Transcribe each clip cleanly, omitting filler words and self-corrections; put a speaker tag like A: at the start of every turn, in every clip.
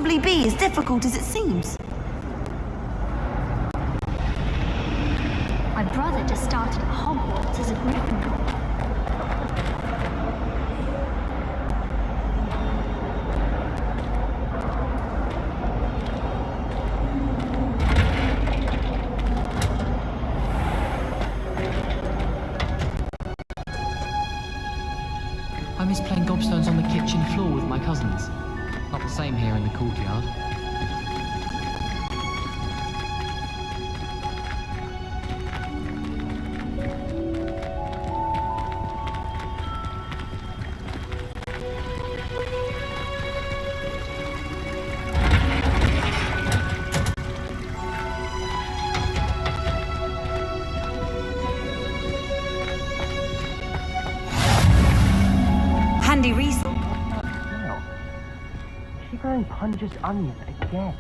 A: possibly be as difficult as it seems.
B: My brother just started at Hogwarts as a Gryffindor.
C: I miss playing gobstones on the kitchen floor with my cousins. Not the same here in the courtyard.
A: Handy resource.
D: Now, is she growing Punja's onion again?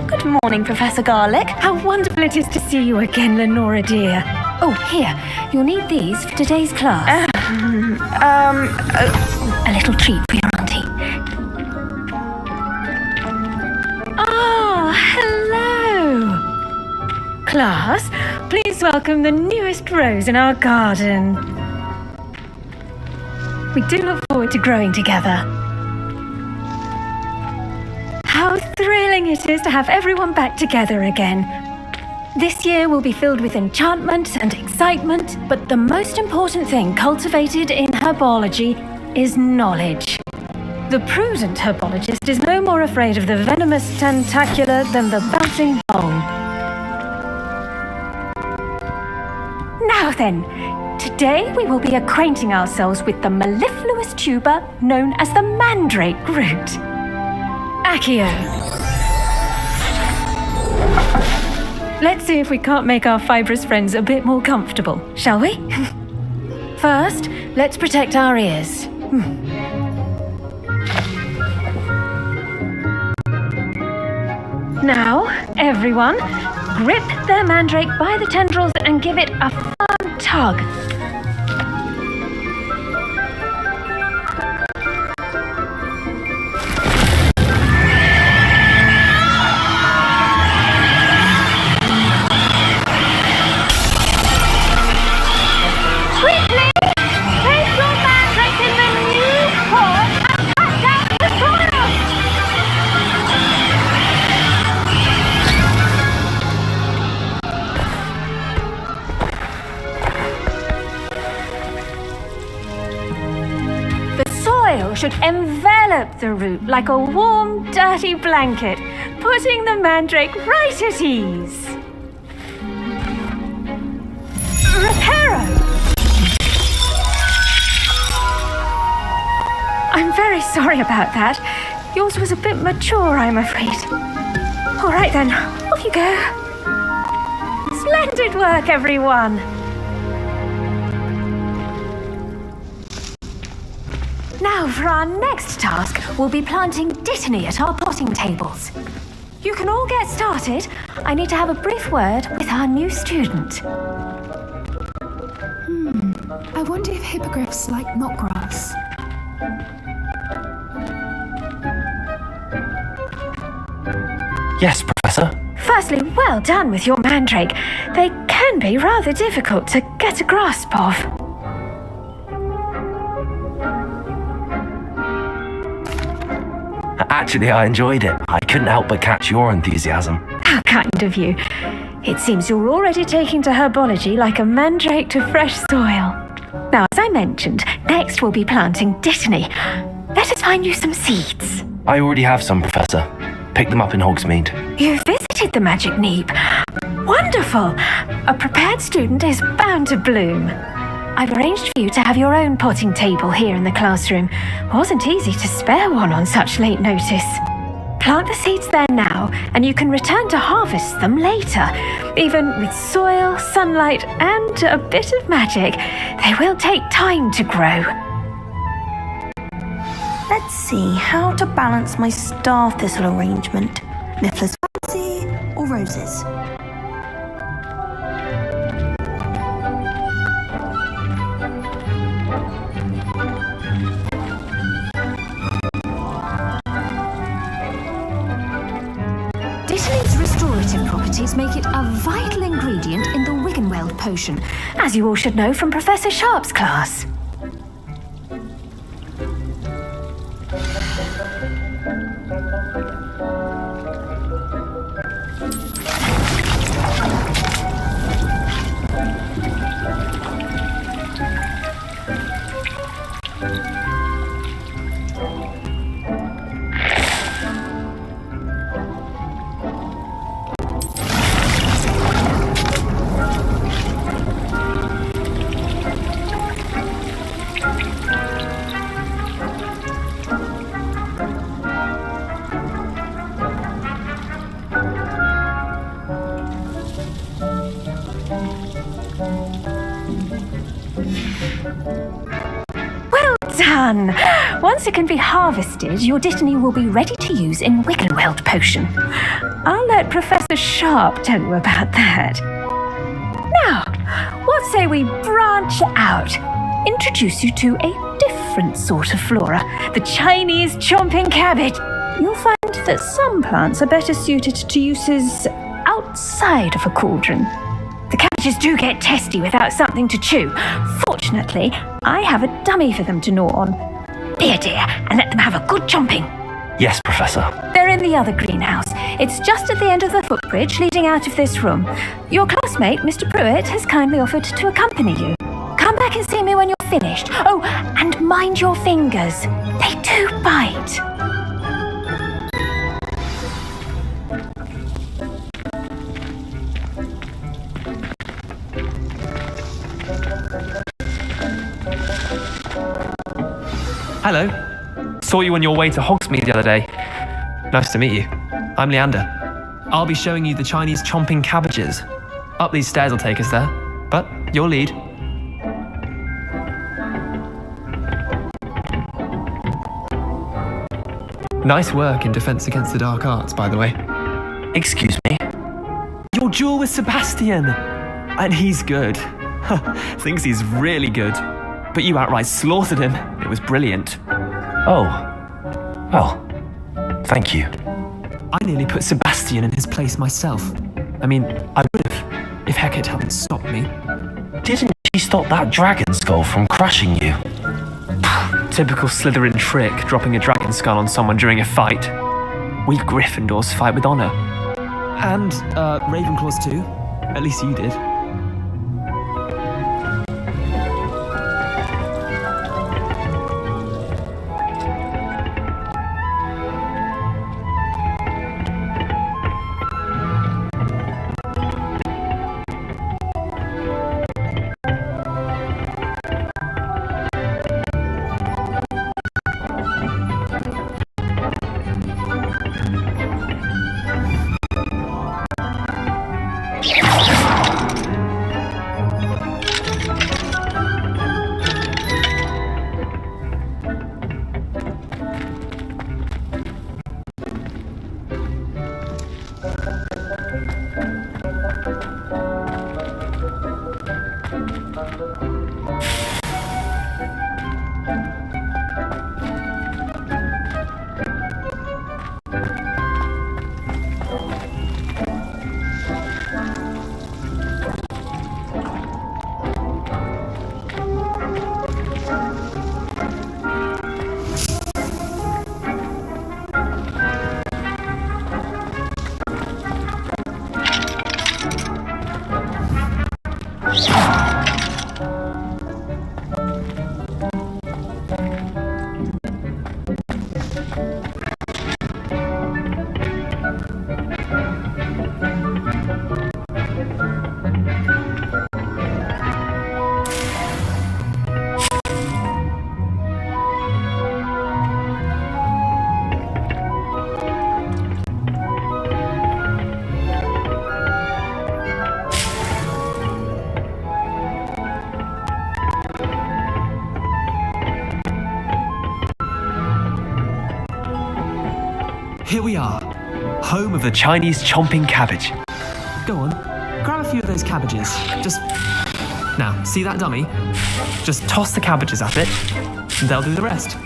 E: Good morning, Professor Garlick. How wonderful it is to see you again, Lenora dear. Oh, here, you'll need these for today's class. A little treat for your auntie. Ah, hello. Class, please welcome the newest rose in our garden. We do look forward to growing together. How thrilling it is to have everyone back together again. This year will be filled with enchantment and excitement, but the most important thing cultivated in herbology is knowledge. The prudent herbologist is no more afraid of the venomous tentacula than the bouncing mole. Now then, today we will be acquainting ourselves with the mellifluous tuber known as the mandrake root. Accio. Let's see if we can't make our fibrous friends a bit more comfortable, shall we? First, let's protect our ears. Now, everyone, grip their mandrake by the tendrils and give it a firm tug. Should envelop the root like a warm, dirty blanket, putting the mandrake right at ease. Reparo! I'm very sorry about that. Yours was a bit mature, I'm afraid. All right then, off you go. Splendid work, everyone. Now for our next task, we'll be planting dittany at our potting tables. You can all get started. I need to have a brief word with our new student.
F: I wonder if hippogriffs like knotgrass.
D: Yes, Professor.
E: Firstly, well done with your mandrake. They can be rather difficult to get a grasp of.
D: Actually, I enjoyed it. I couldn't help but catch your enthusiasm.
E: How kind of you. It seems you're already taking to herbology like a mandrake to fresh soil. Now, as I mentioned, next we'll be planting dittany. Let us find you some seeds.
D: I already have some, Professor. Picked them up in Hogsmeade.
E: You visited the Magic Neep. Wonderful! A prepared student is bound to bloom. I've arranged for you to have your own potting table here in the classroom. Wasn't easy to spare one on such late notice. Plant the seeds there now, and you can return to harvest them later. Even with soil, sunlight, and a bit of magic, they will take time to grow.
A: Let's see how to balance my star thistle arrangement. Niffler's fancy or roses?
E: Dittany's restorative properties make it a vital ingredient in the Wiggenweld potion, as you all should know from Professor Sharp's class. Done! Once it can be harvested, your Dittany will be ready to use in Wiggenweld potion. I'll let Professor Sharp tell you about that. Now, what say we branch out? Introduce you to a different sort of flora, the Chinese chomping cabbage. You'll find that some plants are better suited to uses outside of a cauldron. The cabbages do get testy without something to chew. Fortunately, I have a dummy for them to gnaw on. Be a dear and let them have a good chomping.
D: Yes, Professor.
E: They're in the other greenhouse. It's just at the end of the footbridge leading out of this room. Your classmate, Mr. Pruitt, has kindly offered to accompany you. Come back and see me when you're finished. Oh, and mind your fingers. They do bite.
G: Hello. Saw you on your way to Hogsmeade the other day. Nice to meet you. I'm Leander. I'll be showing you the Chinese chomping cabbages. Up these stairs will take us there, but your lead. Nice work in Defense Against the Dark Arts, by the way.
D: Excuse me?
G: Your duel with Sebastian! And he's good. Thinks he's really good. But you outright slaughtered him. It was brilliant.
D: Oh. Well, thank you.
G: I nearly put Sebastian in his place myself. I mean, I would have, if Hecate hadn't stopped me.
D: Didn't she stop that dragon skull from crushing you?
G: Typical Slytherin trick, dropping a dragon skull on someone during a fight. We Gryffindors fight with honor. And, Ravenclaws too. At least you did. Here we are, home of the Chinese chomping cabbage. Go on, grab a few of those cabbages. Now, see that dummy? Just toss the cabbages at it, and they'll do the rest.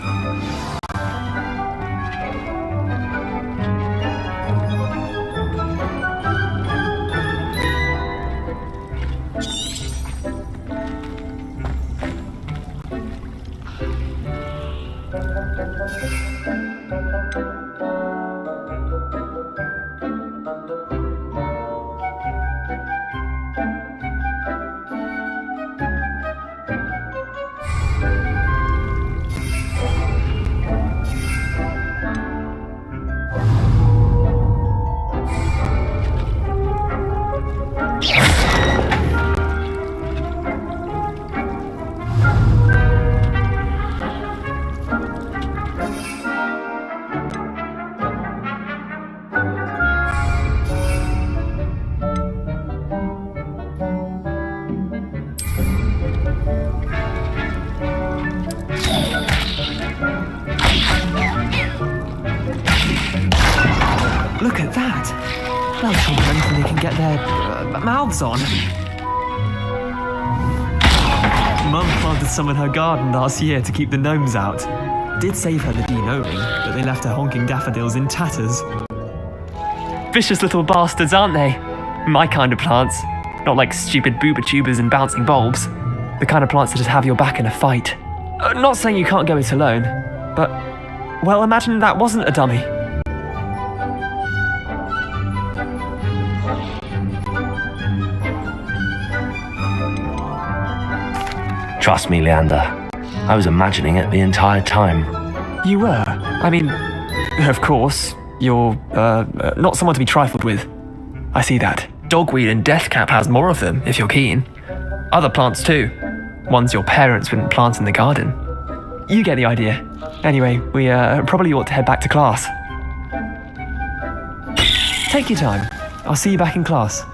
G: Look at that! They'll chomp anything they can get their mouths on. Mum planted some in her garden last year to keep the gnomes out. Did save her the de-gnoming, but they left her honking daffodils in tatters. Vicious little bastards, aren't they? My kind of plants. Not like stupid booba tubers and bouncing bulbs. The kind of plants that just have your back in a fight. Not saying you can't go it alone, but, well, imagine that wasn't a dummy.
H: Trust me, Leander. I was imagining it the entire time.
G: You were? I mean, of course, you're, not someone to be trifled with. I see that. Dogweed and deathcap has more of them, if you're keen. Other plants too. Ones your parents wouldn't plant in the garden. You get the idea. Anyway, we, probably ought to head back to class. Take your time. I'll see you back in class.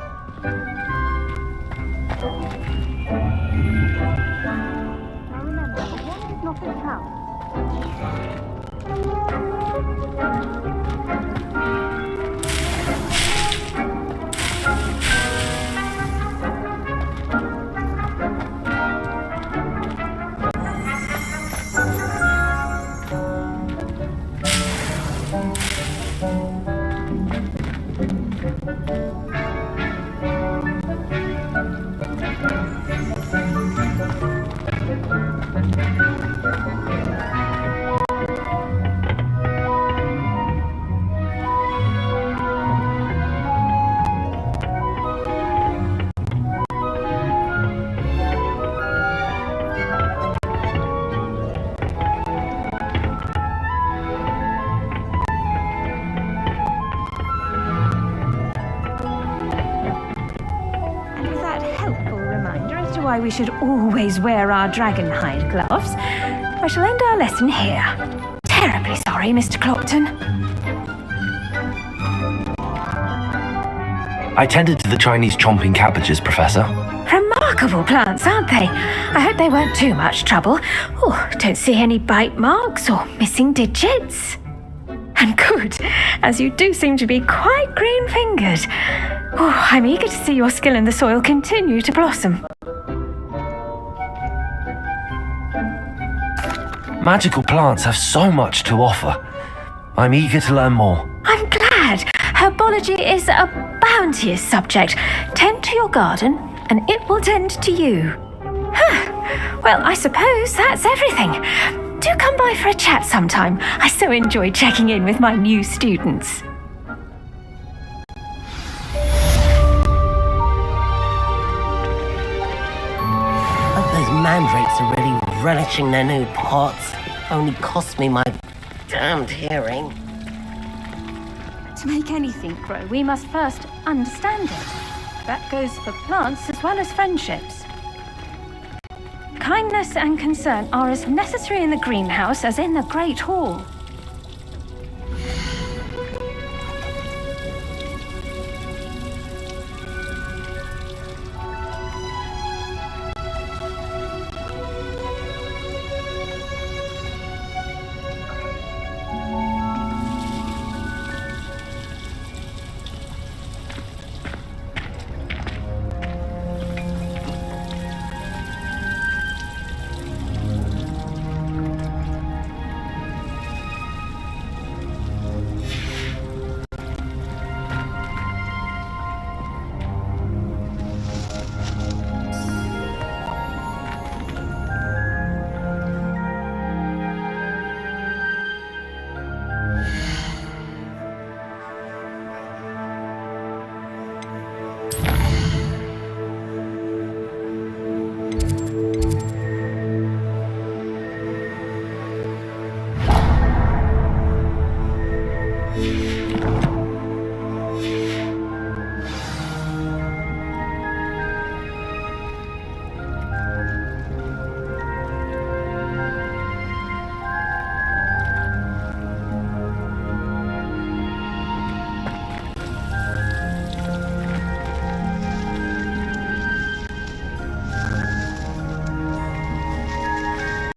E: Why we should always wear our dragon hide gloves, I shall end our lesson here. Terribly sorry, Mr. Clopton.
H: I tended to the Chinese chomping cabbages, Professor.
E: Remarkable plants, aren't they? I hope they weren't too much trouble. Oh, don't see any bite marks or missing digits. And good, as you do seem to be quite green-fingered. Oh, I'm eager to see your skill in the soil continue to blossom.
H: Magical plants have so much to offer. I'm eager to learn more.
E: I'm glad. Herbology is a bounteous subject. Tend to your garden, and it will tend to you. Well, I suppose that's everything. Do come by for a chat sometime. I so enjoy checking in with my new students.
I: Those mandrakes are really relishing their new pots. Only cost me my damned hearing.
E: To make anything grow, we must first understand it. That goes for plants as well as friendships. Kindness and concern are as necessary in the greenhouse as in the Great Hall.